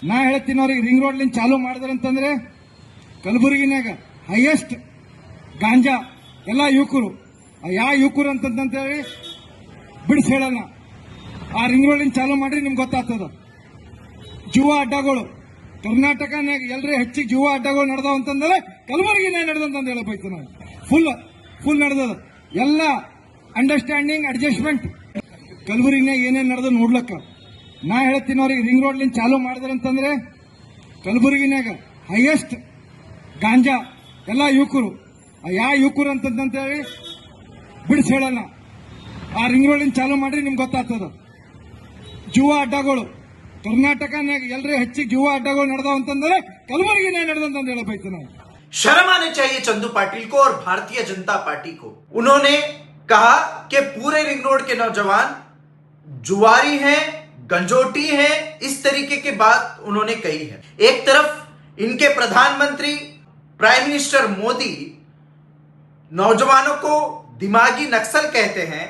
ನಾ ಹೇಳ್ತೀನಿ ಅವ್ರಿಗೆ ರಿಂಗ್ ರೋಡ್ ಲಿಂಕ್ ಚಾಲೂ ಮಾಡಿದ್ರಂತಂದ್ರೆ ಕಲಬುರಗಿನಾಗ ಹೈಯೆಸ್ಟ್ ಗಾಂಜಾ ಎಲ್ಲ ಯುವಕರು ಯಾವ ಯುವಕರು ಅಂತಂತೇಳಿ ಬಿಡಿಸಿ ಹೇಳಲ್ಲ. ಆ ರಿಂಗ್ ರೋಡ್ ಲಿಂಕ್ ಚಾಲೂ ಮಾಡ್ರಿ ನಿಮ್ಗೆ ಗೊತ್ತಾಗ್ತದ. ಜುವ ಅಡ್ಡಗಳು ಕರ್ನಾಟಕನಾಗ ಎಲ್ಲರೇ ಹೆಚ್ಚಿಗೆ ಜುವ ಅಡ್ಡಗಳು ನಡೆದಾವ ಅಂತಂದ್ರೆ ಕಲಬುರಗಿನಾಗ ನಡೆದಂತ ಹೇಳಬೇಕು. ನಾವು ಫುಲ್ ನಡೆದದ ಎಲ್ಲ ಅಂಡರ್ಸ್ಟ್ಯಾಂಡಿಂಗ್ ಅಡ್ಜಸ್ಟ್ಮೆಂಟ್ ಕಲಬುರಗಿನಾಗ ಏನೇನು ನಡೆದ ನೋಡ್ಲಕ್ಕ. ನಾ ಹೇಳ್ತೀನಿ ಅವ್ರಿಗೆ ರಿಂಗ್ ರೋಡ್ ಲಿಂಕ್ ಚಾಲೂ ಮಾಡಿದ್ರಂತಂದ್ರೆ ಕಲಬುರಗಿನಾಗ ಹೈಯೆಸ್ಟ್ ಗಾಂಜಾ ಎಲ್ಲ ಯುವಕರು ಯಾವ ಯುವಕರು ಅಂತಂತೇಳಿ ಬಿಡಿಸಿ ಹೇಳಲ್ಲ. ಆ ರಿಂಗ್ ರೋಡ್ ಲಿಂಕ್ ಚಾಲೂ ಮಾಡ್ರಿ ನಿಮ್ಗೆ ಗೊತ್ತಾಗ್ತದ. ಜುವ ಅಡ್ಡಗಳು ಕರ್ನಾಟಕನಾಗ ಎಲ್ಲರೇ ಹೆಚ್ಚಿಗೆ ಜುವ ಅಡ್ಡಗಳು ನಡೆದಾವ ಅಂತಂದ್ರೆ ಕಲಬುರಗಿನಾಗ ನಡೆದಂತ ಹೇಳಬೇಕು. ನಾವು शर्म आने चाहिए चंदू पाटिल को और भारतीय जनता पार्टी को। उन्होंने कहा कि पूरे रिंग रोड के नौजवान जुआरी हैं, गंजोटी हैं, इस तरीके की बात उन्होंने कही है। एक तरफ इनके प्रधानमंत्री प्राइम मिनिस्टर मोदी नौजवानों को दिमागी नक्सल कहते हैं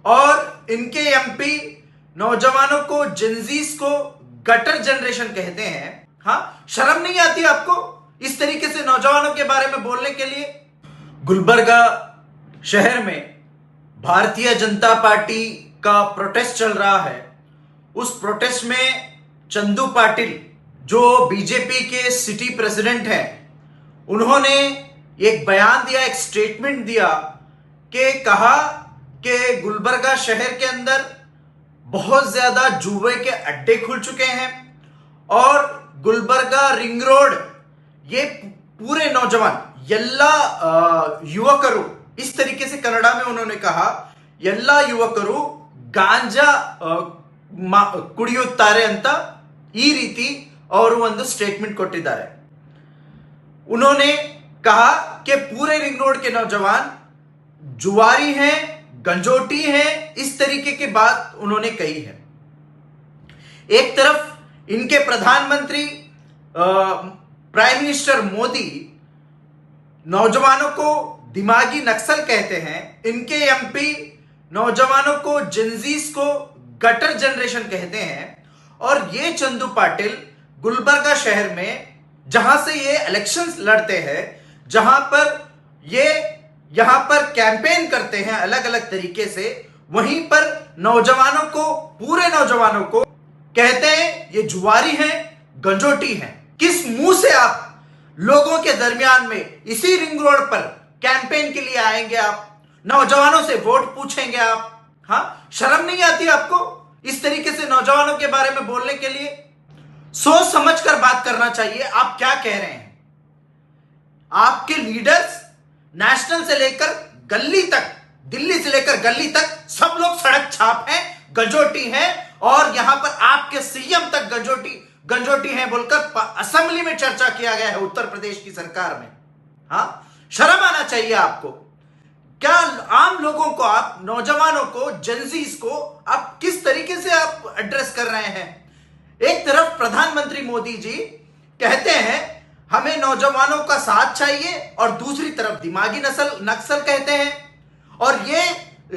और इनके एमपी नौजवानों को जिंजीस को गटर जनरेशन कहते हैं। हाँ, शर्म नहीं आती आपको इस तरीके से नौजवानों के बारे में बोलने के लिए? गुलबर्गा शहर में भारतीय जनता पार्टी का प्रोटेस्ट चल रहा है। उस प्रोटेस्ट में चंदू पाटिल जो बीजेपी के सिटी प्रेसिडेंट हैं, उन्होंने एक बयान दिया, एक स्टेटमेंट दिया कि कहा कि गुलबर्गा शहर के अंदर बहुत ज्यादा जुए के अड्डे खुल चुके हैं और गुलबर्गा रिंग रोड ये पूरे नौजवान ಎಲ್ಲ ಯುವಕರು, इस तरीके से कन्नड़ा में उन्होंने कहा, ಎಲ್ಲ ಯುವಕರು ಗಾಂಜಾ ಕುಡಿಯುತ್ತಾರೆ ಅಂತ ಈ ರೀತಿ ಅವರು ಒಂದು ಸ್ಟೇಟ್ಮೆಂಟ್ ಕೊಟ್ಟಿದ್ದಾರೆ. उन्होंने कहा कि पूरे रिंग रोड के नौजवान जुआरी हैं, गंजोटी हैं, इस तरीके की बात उन्होंने कही है. एक तरफ इनके प्रधानमंत्री प्राइम मिनिस्टर मोदी नौजवानों को दिमागी नक्सल कहते हैं, इनके एमपी नौजवानों को जिंजीस को गटर जनरेशन कहते हैं और ये चंदू पाटिल गुलबर्गा शहर में जहां से ये इलेक्शंस लड़ते हैं, जहां पर ये यहां पर कैंपेन करते हैं अलग अलग तरीके से, वहीं पर नौजवानों को, पूरे नौजवानों को कहते हैं ये जुआरी हैं, गंजोटी हैं. किस मुंह से आप लोगों के दरमियान में इसी रिंग रोड पर कैंपेन के लिए आएंगे? आप नौजवानों से वोट पूछेंगे आप? हाँ, शर्म नहीं आती आपको इस तरीके से नौजवानों के बारे में बोलने के लिए? सोच समझकर बात करना चाहिए. आप क्या कह रहे हैं? आपके लीडर्स नेशनल से लेकर गली तक, दिल्ली से लेकर गली तक सब लोग सड़क छाप हैं, गंजोटी हैं और यहां पर आपके सीएम तक गंजोटी हैं बोलकर असेंबली में चर्चा किया गया है उत्तर प्रदेश की सरकार में. हाँ, शर्म आना चाहिए आपको. क्या आम लोगों को, आप नौजवानों को, जेनजीस को आप किस तरीके से आप एड्रेस कर रहे हैं? एक तरफ प्रधानमंत्री मोदी जी कहते हैं हमें नौजवानों का साथ चाहिए और दूसरी तरफ दिमागी नक्सल कहते हैं और ये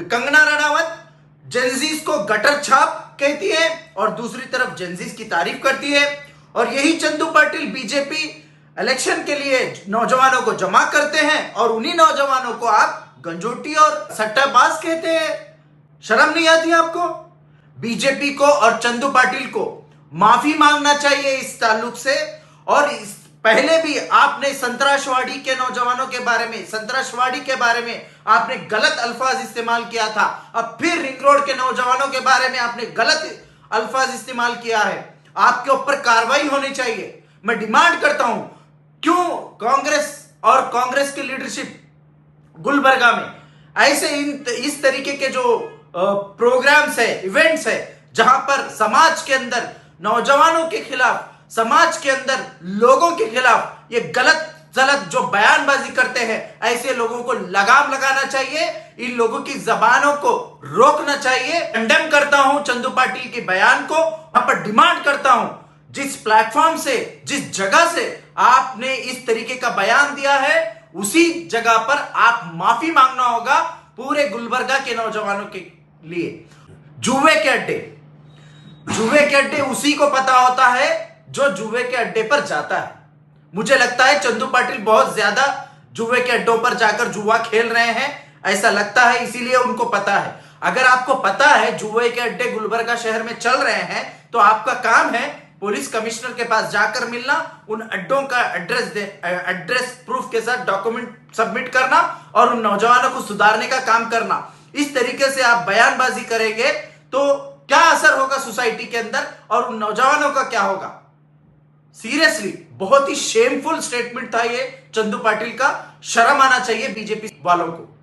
कंगना रनावत जेनजीस को गटर छाप कहती है और दूसरी तरफ जेनजीस की तारीफ करती है और यही चंदू पाटिल बीजेपी इलेक्शन के लिए नौजवानों को जमा करते हैं और उन्हीं नौजवानों को आप गंजोटी और सट्टाबाज कहते हैं. शर्म नहीं आती आपको? बीजेपी को और चंदू पाटिल को माफी मांगना चाहिए इस ताल्लुक से. और पहले भी आपने संतराशवाड़ी के नौजवानों के बारे में, संतराशवाड़ी के बारे में आपने गलत अल्फाज इस्तेमाल किया था. अब फिर रिंग रोड के नौजवानों के बारे में आपने गलत अल्फाज इस्तेमाल किया है. आपके ऊपर कार्रवाई होनी चाहिए. मैं डिमांड करता हूं, क्यों कांग्रेस और कांग्रेस की लीडरशिप गुलबर्गा में ऐसे इस तरीके के जो प्रोग्राम्स है, इवेंट्स है, जहां पर समाज के अंदर नौजवानों के खिलाफ, समाज के अंदर लोगों के खिलाफ ये गलत जो बयानबाजी करते हैं, ऐसे लोगों को लगाम लगाना चाहिए. इन लोगों की जबानों को रोकना चाहिए. कंडेम करता हूं चंदू पाटिल के बयान को. वहां पर डिमांड करता हूं, जिस प्लेटफॉर्म से, जिस जगह से आपने इस तरीके का बयान दिया है, उसी जगह पर आप माफी मांगना होगा पूरे गुलबर्गा के नौजवानों के लिए. जुए के अड्डे उसी को पता होता है जो जुए के अड्डे पर जाता है। मुझे लगता है चंदू पाटिल बहुत ज्यादा जुए के अड्डों पर जाकर जुआ खेल रहे हैं, ऐसा लगता है, इसीलिए उनको पता है। अगर आपको पता है जुए के अड्डे गुलबर्गा शहर में चल रहे हैं तो आपका काम है पुलिस कमिश्नर के पास जाकर मिलना, उन अड्डों का एड्रेस प्रूफ के साथ डॉक्यूमेंट सबमिट करना और उन नौजवानों को सुधारने का काम करना। इस तरीके से आप बयानबाजी करेंगे तो क्या असर होगा सोसाइटी के अंदर और उन नौजवानों का क्या होगा। सीरियसली बहुत ही शेमफुल स्टेटमेंट था ये चंदू पाटिल का, शर्म आना चाहिए बीजेपी वालों को।